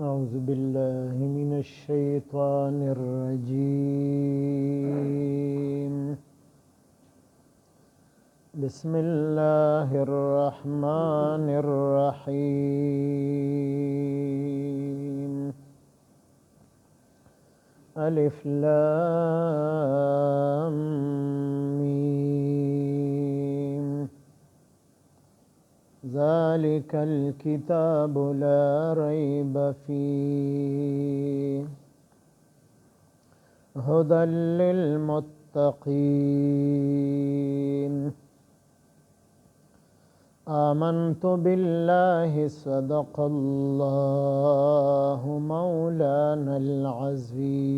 أعوذ بالله من الشيطان الرجيم. بسم الله الرحمن الرحيم. ألف لام ميم. ذلك الكتاب لا ريب فيه هدى للمتقين. آمنت بالله صدق الله مولانا العظيم.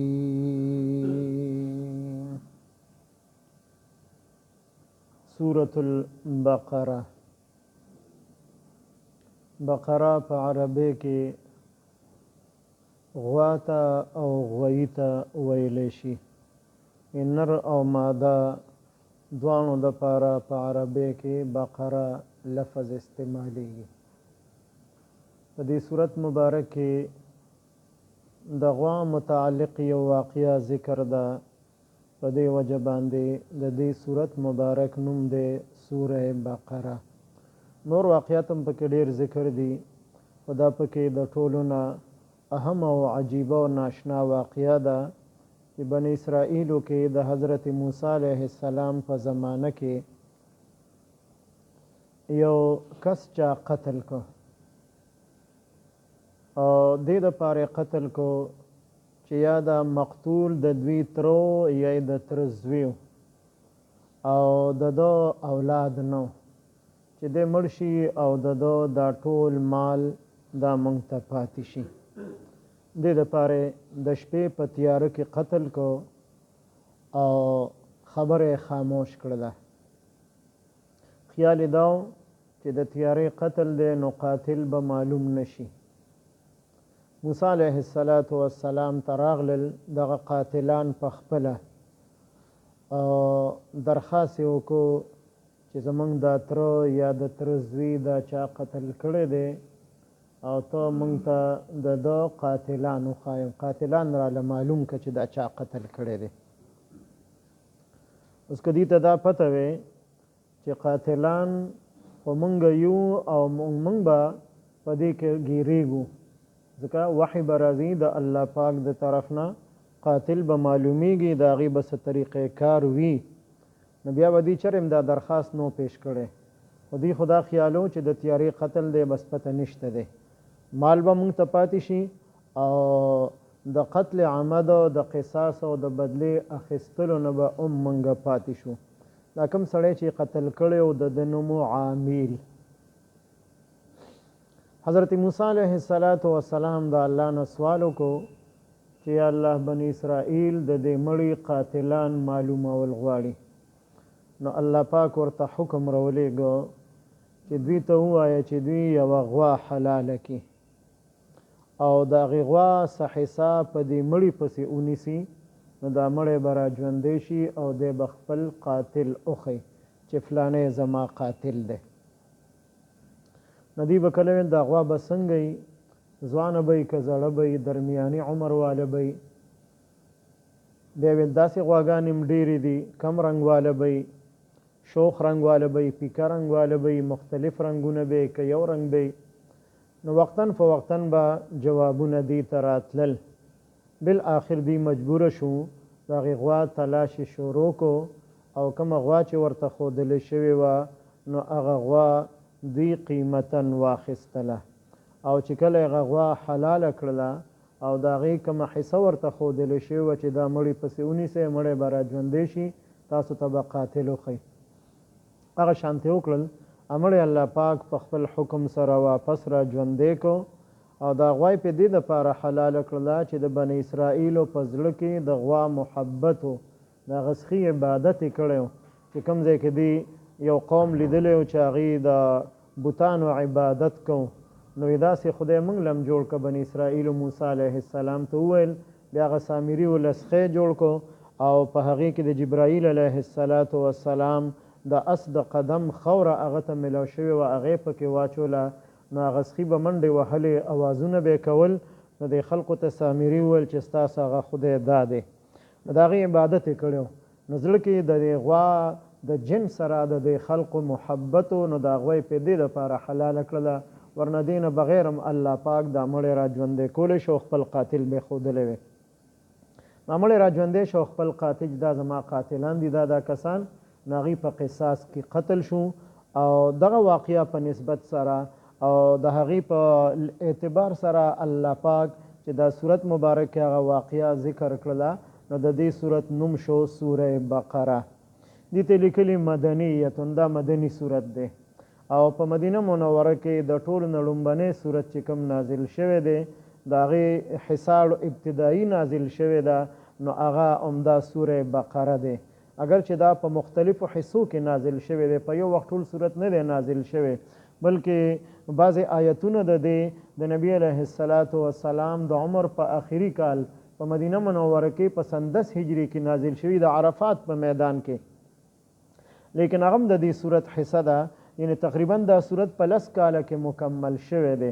سورة البقرة. بقره په عربی کې غواته او غویته ویلی شي. نر او ماده دوانو د پاره په عربی کې بقره لفظ استعمالیږي. په دې صورت مبارک کې د غوا متعلق یو واقعه ذکر ده. په دې وجه باندې د دې صورت مبارک نوم دی سوره بقره. نور واقعات هم پکې ډېر ذکر دي، خو دا پکې د ټولو نه اهم او عجیبه او ناشنا واقعه ده چې بني اسرائیلو کې د حضرت موسی علیه السلام په زمانه کې یو کس چا قتل کو او دې دپاره قتل کو چې یا د مقتول د دوی ترو یا د تر زوی او د دو اولاد نو چې د مړ شي او د دو دا ټول مال دا مونږ ته پاتې شي. دې دپاره د شپې په تیاره کې قتل کو او خبره خاموش کړله. خیال دا چې د تیارې قتل دی نو قاتل به معلوم نشي. موسی علیه السلام ته راغلل دغه قاتلان په خپله او درخواست یې وکړو چې زمونږ دا تره یا د تره زوی دا چا قتل کړی دی او ته مونږ ته د ده قاتلان وښایه. قاتلان راله معلوم که چې دا چا قتل کړی دی. اوس که دې ته دا پته وی چې قاتلان خو مونږ یو او مونږ به په دې کې ګیریږو، ځکه وحی به راځي د الله پاک د طرف نه، قاتل به معلومیږي، د هغې به څه طریقې کار وي. نو بیا به دې چرم دا درخواست نو پیش کړی، خو دې خو دا خیالو چې د تیارې قتل دی بس پته نشته دی، مال به مونږ ته پاتې شي او د قتل عمد او د قصاص او د بدلې اخیستلو نه به مونږ پاتې شو. دا کوم سړی چې قتل کړی او د ده نوم عامل. حضرت موسی علیه السلام د الله نه سوال وکړو چې یا الله بني اسرائیل د دې مړي قاتلان معلومول غواړي. نو الله پاک ورته حکم راولېږه چې دوی ته ووایه چې دوی یوه غوا حلاله کړي او د هغې غوا څه حصه په دې مړي پسې ونیسي، نو دا مړی به را ژوندی شي او دی به خپل قاتل وښي چې فلانی زما قاتل دی. نو دوی به کله ویل دا غوا به څنګه وي، ځوانه به وي که زړه به وي، درمیاني عمر واله به وي. بیا ویل داسې غواګانې هم ډېرې دي، کم رنګ واله به وي، شوخ رنګ واله به وي، پیکه رنګ واله به وي، مختلف رنګونه به وي که یو رنګ به وي. نو وقتاً فوقتاً به جوابونه دې ته راتلل. بالآخر دی مجبوره شو د هغې غوا تلاشي شروع کو او کومه غوا چې ورته ښودلې شوې وه نو هغه غوا دوی قیمتاً واخیستله او چې کله هغه غوا حلاله کړله او د هغې کومه حصه ورته ښودلې شوې وه چې دا مړی پسې ونیسئ، مړی به را ژوندی شي، تاسو ته به قاتل وښئ. هغه شانتې وکړل. مړی الله پاک په خپل حکم سره واپس را ژوندی کو او دا غوای په دې دپاره حلاله کړله چې د بني اسرائیلو په زړه کې د غوا محبت و، د هغه څخي عبادت یې کړی و چې کوم ځای کې دی یو قوم لیدلی و چې هغې د بوتانو عبادت کو. نو داسې خدای موږ لم جوړ که بني اسرائیلو موسی علیه السلام ته وویل. بیا هغه سامري ولسخی جوړ کو او په هغې کې د جبرائیل علیه السلام د اس د قدم خوره هغه ته ملاو شوې وه، هغې پکې واچوله. نو هغه سخي به منډې وهلې، اوازونه به یې کول. نو نو د خلقو ته سامري وویل چې ستاسو هغه خدای دا دی. نو د هغې عبادت یې کړی و. نو زړه کې د دې غوا د جن سره د دې خلقو محبت و، نو د هغوی په دې دپاره حلاله کړله، ورنه دې نه بغیر هم الله پاک دا مړی را ژوندی کولی شو، خپل قاتل به یې ښودلی وی. دا مړی را ژوندی شو، خپل قاتل دا زما قاتلان دي، دا کسان، نو هغوی په قصاص کې قتل شو. او دغه واقعه په نسبت سره او د هغې په اعتبار سره الله پاک چې دا صورت مبارک هغه واقعه ذکر کړله، نو د دې صورت نوم شو سوره بقره. دې ته لیکلي مدنیتون، دا مدني صورت دی او په مدینه منوره کې د ټولو نه لومبنی صورت چې کوم نازل شوی دی د هغې حصار ابتدایي نازل شوی ده، نو هغه عمده سوره بقره دی. اگر چې دا په مختلفو حصو کې نازل شوی دی، په یو وخت ټول صورت نه دی نازل شوی، بلکې بعضې آیتونه د دې د نبی علیه السلام د عمر په آخري کال په مدینه منوره کې په سن 10 هجري کې نازل شوي د عرفات په میدان کې، لیکن هغه هم د دې صورت حصه ده، یعنی تقریبا دا صورت په 10 کاله کې مکمل شوی دی.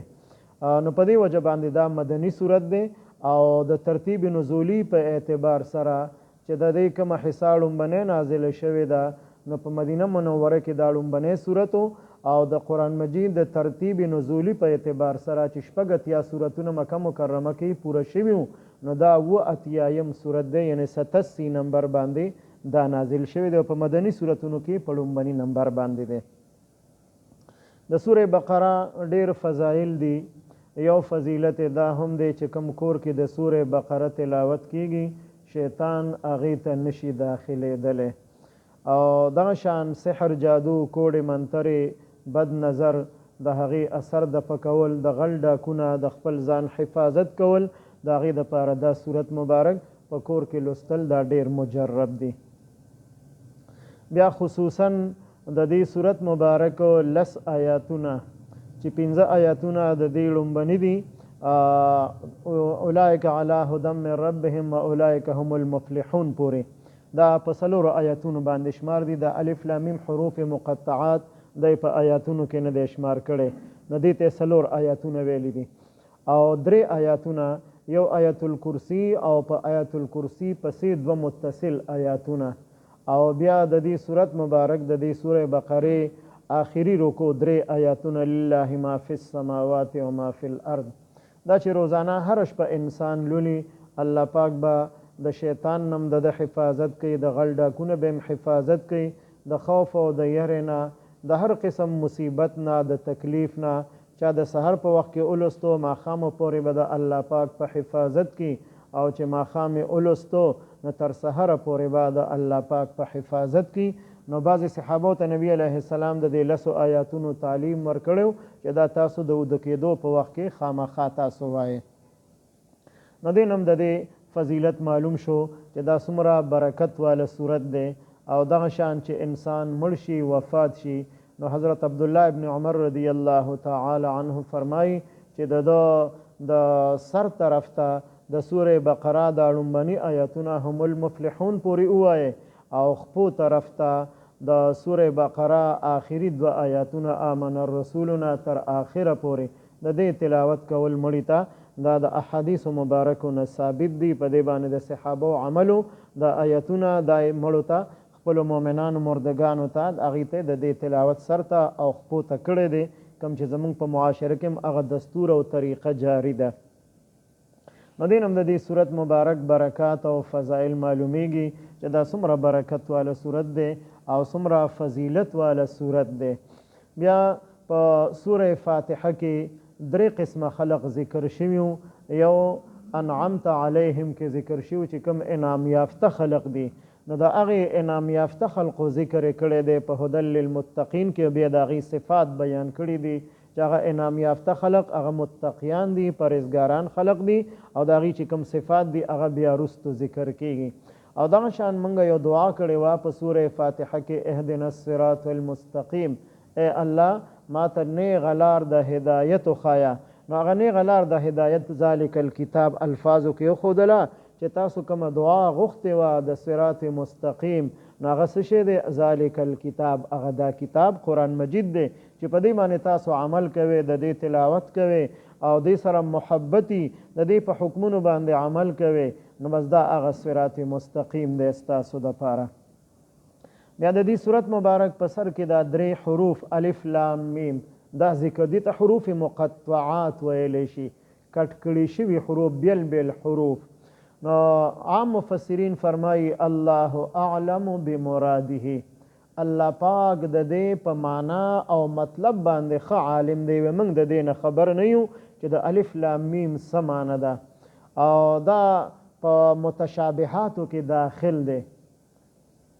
نو په دې وجه باندې دا مدني صورت دی او د ترتیب نزولی په اعتبار سره چې د دې کومه حصه لومبنۍ نازله شوې ده، نو په مدینه منوره کې دا لومبنۍ صورت او د قرآن مجید د ترتیب نزولی په اعتبار سره چې 86 صورتونه مکه مکرمه کې پوره شوي وو، نو دا 87یم صورت دی، یعنی 87 نمبر باندې دا نازل شوی دی او په مدني صورتونو کې په لومبني نمبر باندې دی. د سوره بقره ډېر فضایل دي. یو فضیلت دا هم دی چې کوم کور کې د سوره بقره تلاوت کیږي شیطان هغې ته نشي داخلېدلی، او دغه شان سحر، جادو، کوډې، منترې، بد نظر، د هغې اثر د پکول، د غل ډاکونه، د خپل ځان حفاظت کول، د هغې دپاره دا صورت مبارک په کور کې لوستل دا ډېر مجرب دی. بیا خصوصا د دې صورت مبارک 10 آیاتونه چې 15 آیاتونه د دې لومبني دي، اولئک علی هدی من ربهم و اولئک هم المفلحون پورې، دا په 4 آیاتونو باندې شمار دي. د الف لام میم حروف مقطعات دی په آیاتونو کې نه دی شمار کړی، نو دې ته 4 آیاتونه ویلي دي، او 3 آیاتونه، یو آیت الکرسی او په آیت الکرسی پسې 2 متصل آیاتونه، او بیا د دې صورت مبارک د دې سوره بقره آخري رکو 3 آیاتونه، لله ما فی السماوات و ما فی الارض. دا چې روزانه هر شپه انسان لولي، الله پاک به د شیطان نم د حفاظت کوي، د غل ډاکونه به حفاظت کوي، د خوف او د یرې نه، د هر قسم مصیبت نه، د تکلیف نه. چا د سحر په وخت کې اولستو، ماښام پورې به د الله پاک په حفاظت کی، او چې ماښام اولستو نو تر سحر پورې به د الله پاک په حفاظت کی. نو بعضې صحابو ته نبی علیه السلام د دې 10 آیاتونو تعلیم ورکړی چې دا تاسو د وده کېدو په وخت کې خامخا تاسو وایئ. نو دې نم د دې فضیلت معلوم شو چې دا څومره برکت والا صورت دی، او دغه شان چې انسان مړ شي، وفات شي، نو حضرت عبدالله ابن عمر رضی الله تعالی عنه فرمایي چې د سر طرف ته د سوره بقره د لومبني آیاتونه هم المفلحون پورې ووایي، او خپو طرف ته د سوره بقره آخري 2 آیاتونه آمن الرسولونه تر آخره پورې د دې تلاوت کول مړي ته دا د احادیثو مبارکو نه ثابت دي. په دې باندې د صحابو عملو د آیاتونه د مړو ته، خپلو مؤمنانو مردگانو ته، هغې ته د دې تلاوت سر ته او خپو ته کړی دی، کوم چې زمونږ په معاشره کې هم هغه دستور او طریقه جاری ده. نو دې هم د دې صورت مبارک برکات او فضائل معلومیږي چې دا څومره برکت والا صورت دی او څومره فضیلت والا صورت دی. بیا په سوره فاتحه کې 3 قسمه خلق ذکر شوي، یو انعمت علیهم کې ذکر شوي چې کوم انعام یافته خلق دي، نو د هغې انعام یافته خلقو ذکر کړی دی په هدی للمتقین کې، بیا د هغې صفات بیان کړي دي چې هغه انعام یافته خلق هغه متقیان دي، پرهیزګاران خلق دي، او د هغې چې کوم صفات دي هغه بیا وروستو ذکر کیږي. او دغه شان موږ یو دعا کړې وه په سوره فاتحه کې، اهدنا الصراط المستقیم، ای الله ما ته نیغه لار د هدایت وښایه. نو هغه نیغه لار د هدایت ذلک الکتاب الفاظو کې وښودله چې تاسو کومه دعا غوښتې وه د صراط مستقیم، نو هغه څه شی دی؟ ذالک الکتاب، هغه دا کتاب قرآن مجید دی چې په دې باندې تاسو عمل کوئ، د دې تلاوت کوئ او دې سره محبتي د دې په حکمونو باندې عمل کوئ، نو بس دا هغه صراط مستقیم دی ستاسو دپاره. بیا د دې صورت مبارک په سر کې دا 3 حروف الف لام میم دا ذکر دي ته حروف مقطعات ویلی شي، کټ کړي شوي حروف، بیل بیل حروف. نو عام مفسرین فرمایي الله اعلم بمراده، الله پاک د دې په معنا او مطلب باندې ښه عالم دی، موږ د دې نه خبر نه یو چې د الف لام میم څه معنی ده، او دا په متشابهاتو کې داخل دی.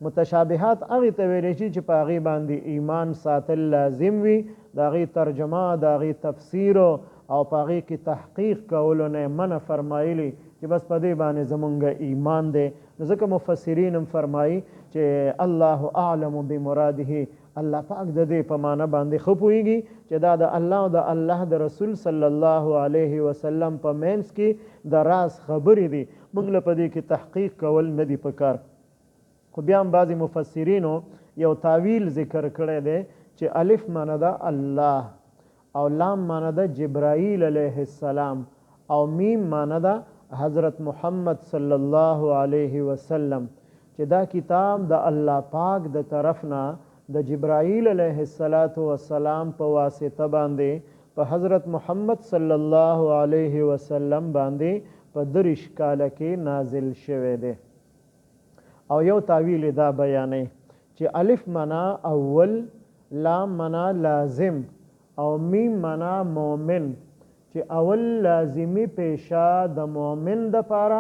متشابهات هغې ته ویلی شي چې په هغې باندې ایمان ساتل لازم وي، د هغې ترجمه، د هغې تفسیر او په هغې کې تحقیق کولو نه منع فرمایلي چې بس په دې باندې زمونږ ایمان دی. نو ځکه مفسرین هم فرمایي چې الله اعلم بمراده، الله پاک د دې په معنی باندې ښه پوهېږي چې دا د الله او د الله د رسول صلی الله علیه وسلم په منځ کې د راز خبرې دي، موږ له په دې کې تحقیق کول نه دي پکار. خو بیا هم بعضې مفسرینو یو تاویل ذکر کړی دی چې الف معنی ده الله، او لام معنی ده جبرائیل علیه السلام، او میم معنی ده حضرت محمد صلی الله علیه وسلم، چې دا کتاب د الله پاک د طرف نه د جبرائیل علیه السلام په واسطه باندې په حضرت محمد صلی الله علیه وسلم باندې په 30 کاله کې نازل شوی دی. او یو تاویل دا بیانې چې الف معنا اول، لام معنا لازم، او میم معنا مؤمن، چې اول لازمی پیشه د مؤمن د پاره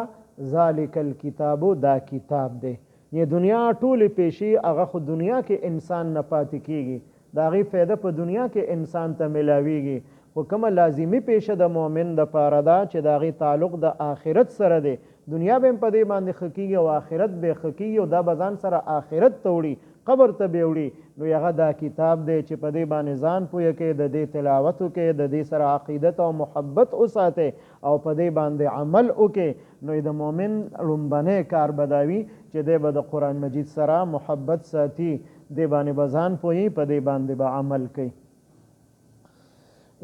ذالک الکتابو دا کتاب دی. یہ دنیا ټولې پیشې هغه خو دنیا کې انسان نه پاتې کېږي، د هغې فایده په دنیا کې انسان ته ملاویږي، خو کومه لازمی پیشه د مؤمن د پاره ده چې د هغې تعلق د آخرت سره دی، دنیا به هم په دې باندې ښه کېږي او آخرت به ښه کېږي، او دا به ځان سره آخرت ته وړي، قبر ته به وړي. نو هغه دا کتاب دی چې په دې باندې ځان پوهه کوي، د دې تلاوت وکړي، د دې سره عقیدت او محبت وساتئ او په دې باندې عمل وکړي. نو د مؤمن لومبنی کار به دا وي چې دی به د قرآن مجید سره محبت ساتي، دې باندې به ځان پوهي، په دې باندې به عمل کوي.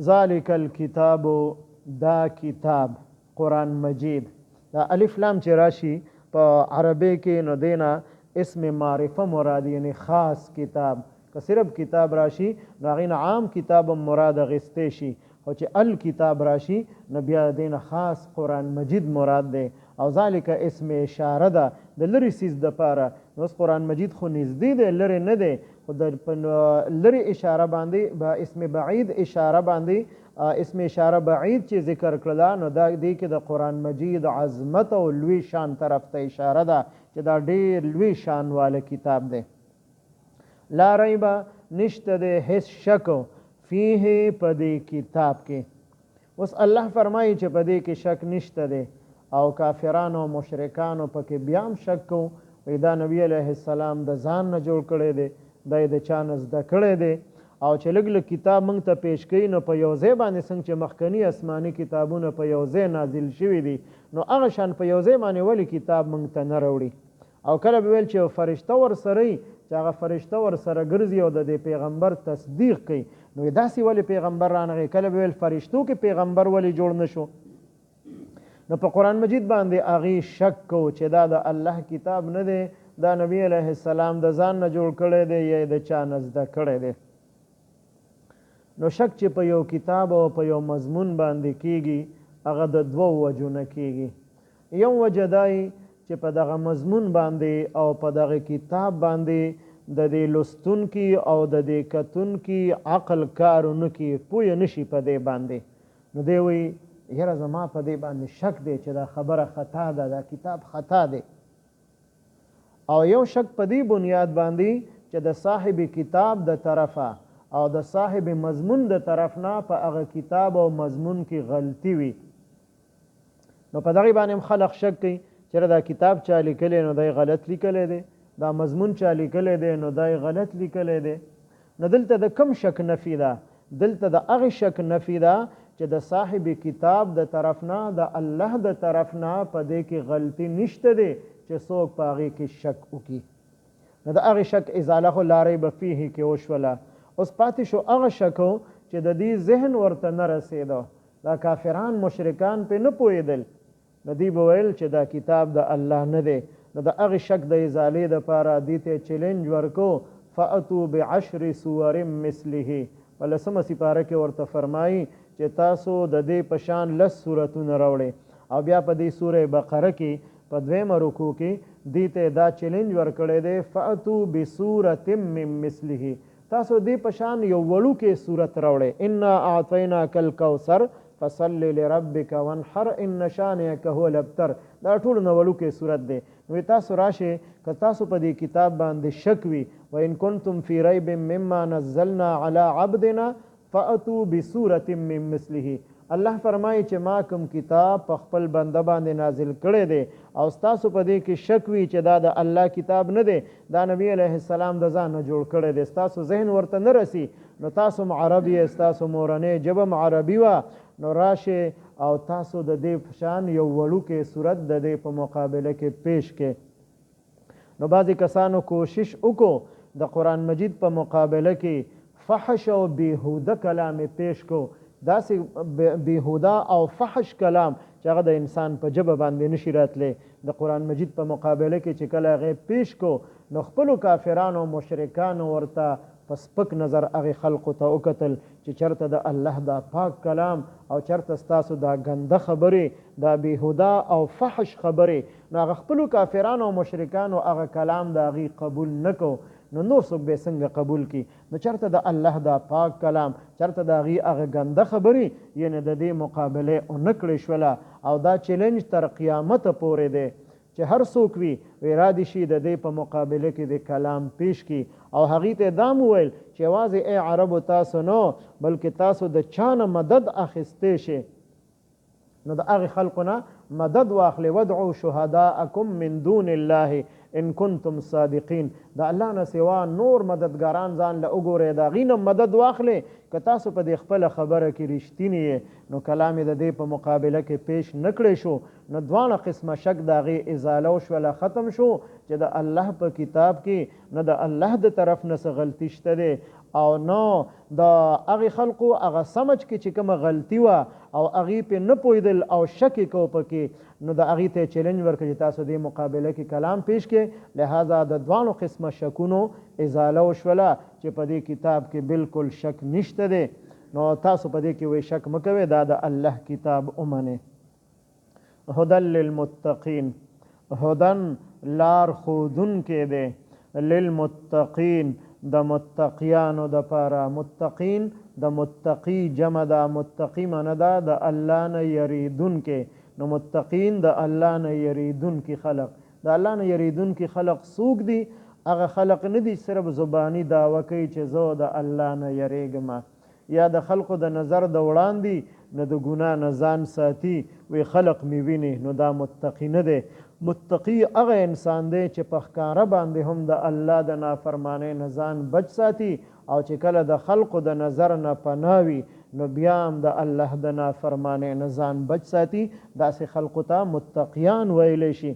ذالک الکتاب، دا کتاب قرآن مجید، دا الف لام چې راشي په عربی کې نو دینا اسم معرفه مراد، یعنی خاص کتاب. که صرف کتاب راشي نو هغې نه عام کتاب مراد اخیستی شي، خو چې الکتاب راشي نو بیا دینه خاص قرآن مجید مراد دی. او ذالک اسم اشاره ده د لرې څیز دپاره. نو اوس قرآن مجید خو نږدې دی، لرې نه دی، خو د لرې اشاره باندې به اسم بعید اشاره باندې اسم اشاره بعید چې ذکر کړله، نو دا دی کې د قرآن مجید عظمت او لوی شان طرف ته اشاره ده چې دا ډېر لوی شان والا کتاب دی. لا ریب، نشته دی هیڅ شک فیه، په دې کتاب کې. اوس الله فرمایي چې په دې کې شک نشته دی، او کافرانو او مشرکانو پکې بیا هم شک کوو، وایي دا نبي علیه السلام د ځان نه جوړ کړی دی، دا یې د چا نه زده کړی دی، او چې لږ لږ کتاب موږ ته پیش کوي نو په یو ځای باندې څنګه چې مخکني آسماني کتابونه په یو ځای نازل شوي دي، نو هغه شان په یو ځای باندې ولې کتاب موږ ته نه راوړي. او کله به ویل چې یو فرشته ورسره وي چې هغه فرشته ورسره ګرځي او د دې پیغمبر تصدیق کوي، نو داسې ولې پیغمبر رانغی. کله به ویل فرشتو کې پیغمبر ولې جوړ نه شو. نو په قرآن مجید باندې هغې شک کو چې دا د الله کتاب نه دی، دا نبی علیه السلام د ځان نه جوړ کړی دی یا د چا نه زده کړی دی. نو شک چې په یو کتاب او په یو مضمون باندې کیږي هغه د 2 وجو نه کیږي. یو وجه دای چې په دغه مضمون باندې او په دغه کتاب باندې د دې لوستونکي او د دې کتونکي عقل کار نه کوي، پوه نشي په دې باندې، نو دی وایي یاره زما په دې باندې شک دی چې دا خبره خطا ده، دا کتاب خطا دی. او یو شک په دې بنیاد باندې چې د صاحب کتاب د طرفه او د صاحب مضمون د طرف نه په هغه کتاب او مضمون کې غلطي وي. نو په دغې باندې هم خلق شک کوي چې دا کتاب چا لیکلی نو دی غلط لیکلی دی، دا مضمون چا لیکلی دی نو دی غلط لیکلی دی. نو دلته د کم شک نفي ده؟ دلته د هغې شک نفي ده چې د صاحب کتاب د طرف نه د الله د طرف نه په دې کې غلطي نشته دی چې څوک په هغې کې شک وکړي. نو د هغې شک ازاله خو لا ریب فیه کې وشوله. اوس پاتې شو هغه شکو چې د دې ذهن ورته نه رسېده، دا کافران مشرکان پې نه پوهېدل، نو دوی به ویل چې دا کتاب د الله نه دی. نو د هغې شک د ازالې دپاره دې ته چیلنج ورکو فاتو بعشر سور مثله. په 10مه سپاره کې ورته فرمایي چې تاسو د دې په شان 10 سورتونه راوړئ. او بیا په دې سوره بقره کې په 2مه رکوع کې دې ته دا چیلنج ورکړی دی فاتو بسورة من مثله، تاسو دې په شان یو وړوکی صورت راوړئ. انا اعطیناک الکوثر فصل لربک وانحر ان شانئک هو الابتر، دا ټول نه وړوکی صورت دی. نو تاسو راشئ که تاسو په دې کتاب باندې شک وي وان کنتم فی ریب مما نزلنا علی عبدنا فاتوا بسورة من مثله. الله فرمایي چې ما کوم کتاب په خپل بنده باندې نازل کړی دی او ستاسو په دې کې شک وي چې دا د الله کتاب نه دی، دا نبی علیه السلام د ځان نه جوړ کړی دی، ستاسو ذهن ورته نه رسی، نو تاسو م عربي یې، ستاسو مورنۍ ژبه م عربي وه، نو راشئ او تاسو د دې په شان یو وړوکی صورت د دې په مقابله کې پیش کړئ. نو بعضې کسانو کوشش وکړو د قرآن مجید په مقابله کې فحش او بیهوده کلام پیش کو، داسې بیهوده او فحش کلام چې هغه د انسان په ژبه باندې نشي راتلی. د قرآن مجید په مقابله کې چې کله هغې پیش کو نو خپلو کافرانو مشرکانو ورته په سپک نظر هغې خلقو ته وکتل چې چېرته د الله دا پاک کلام او چېرته ستاسو دا ګنده خبرې، دا بیهوده او فحش خبرې، نو هغه خپلو کافرانو او مشرکانو هغه کلام د هغې قبول نه کو، نو نور څوک به څنګه قبول کی؟ نو چېرته د الله دا پاک کلام، چېرته د هغې هغه ګنده خبرې، یعنې د دې مقابله ونه کړې شوله. او دا چیلنج تر قیامته پورې دی چې هر څوک وي ویرادي شي د دې په مقابله کې د کلام پیش کی او هغې ته دا وویل چې یوازې ای عربو تاسو نه بلکې تاسو د چا نه مدد اخیستی شئ، نو د هغې خلقو نه مدد واخلئ. ودعوا شهداءکم من دون الله ان کنتم صادقین، د الله نه سوا نور مددګاران ځان له وګورئ، د هغې نه مدد واخلئ که تاسو په دې خپله خبره کې رښتینی یې. نو کلام یې د دې په مقابله کې پیش نه کړی شو، نو دواړه قسمه شک د هغې ازاله وشوله، ختم شو چې د الله په کتاب کې نه د الله د طرف نه څه غلطي شته دی او نه د هغې خلقو هغه سمج کې چې کومه غلطي وه او هغې پې نه پوهېدل او شک یې کو پکې، نو د هغې ته چیلنج ورکړه چې تاسو دې مقابله کې کلام پیش کړئ. لہذا د دواړو قسمه شکونو ازاله وشوله چې په دې کتاب کې بالکل شک نشته دی. نو تاسو په دې کې وایي شک مه کوئ، دا د الله کتاب ومنئ. هدن للمتقین، هدن لار ښودونکی دی، للمتقین د متقیانو دپاره. متقین د متقی جمع ده، متقی معنی ده د الله نه یریدونکی، نو متقین د الله نه یریدونکي خلق. د الله نه یریدونکي خلق څوک دي؟ هغه خلق نه دي صرف زبانی دعوه کوي چې زه د الله نه یریږم، یا د خلقو د نظر د وړاندې نه د ګناه نه ځان ساتي وی خلق مې ویني، نو دا متقی نه دی. متقی هغه انسان دی چې په ښکاره باندې هم د الله د نافرمانۍ نه ځان بچ ساتي او چې کله د خلقو د نظر نه پناه وي نو بیا هم د الله د نافرمانۍ نه ځان بچ ساتي. داسې خلقو ته متقیان ویلی شي.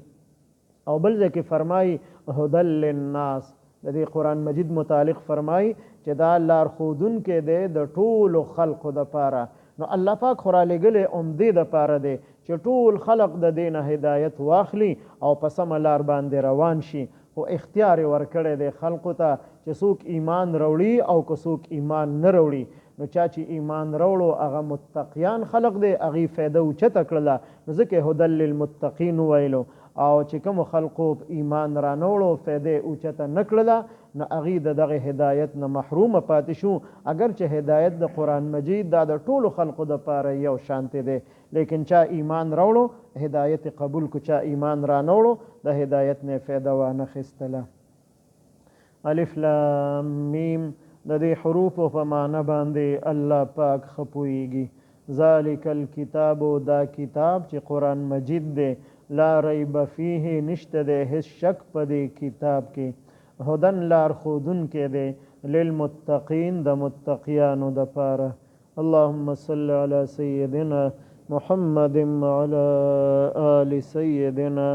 او بل ځای کې فرمایي هدن للناس، د دې قرآن مجید متعلق فرمایي چې دا لارښودونکی دی د ټولو خلقو دپاره. نو الله پاک خو رالیږلی همدې دپاره دی چې ټول خلق د دې نه هدایت واخلي او په سمه لار باندې روان شي. خو اختیار یې ورکړی دی خلقو ته چې څوک ایمان راوړي او که څوک ایمان نه راوړي. نو چا چې ایمان راوړو هغه متقیان خلق دی، هغې فایده اوچته کړله، نو ځکه هدن للمتقین وویلو. او چې کومو خلقو ایمان را نه وړو فایده اوچته نه کړله نو هغې د دغه هدایت نه محرومه پاتې شو. اگر چې هدایت د قرآن مجید دا د ټولو خلقو دپاره یو شانتی دی، لیکن چا ایمان راوړو هدایت قبول کو، چا ایمان را نه وړو د هدایت نه فایده وانه خیستله. الف لام میم، د دې حروفو په معنی باندې الله پاک ښه پوهېږي. ذالک الکتاب، دا کتاب چې قرآن مجید دی، لا ریب فیه، نشته دی هیڅ شک په دې کتاب کې. هدن لار ښودونکی دی، للمتقین د متقیانو دپاره. اللهم صل علی سیدنا محمد وعلى آل سیدنا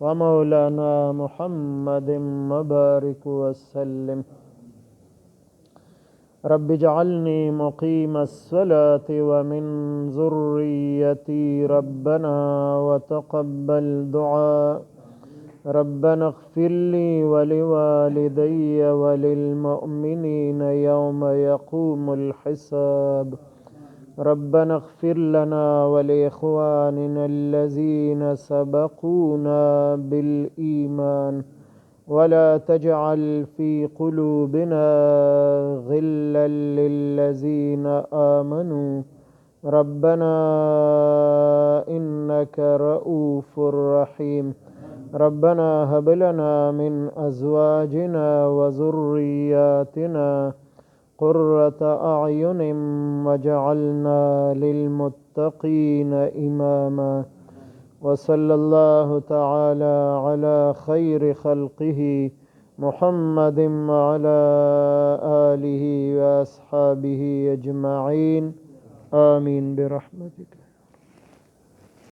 ومولانا محمد وبارك وسلم. رب اجعلني مقيم الصلاة ومن ذريتي ربنا وتقبل دعاء. ربنا اغفر لي ولوالدي وللمؤمنين يوم يقوم الحساب. ربنا اغفر لنا ولإخواننا الذين سبقونا بالإيمان ولا تجعل في قلوبنا غلا للذين آمنوا ربنا إنك رؤوف رحيم. ربنا هب لنا من أزواجنا وذرياتنا قرة أعين واجعلنا للمتقين إماما. وصلى الله تعالى على خير خلقه محمد وعلى آله وأصحابه أجمعين آمين برحمتك.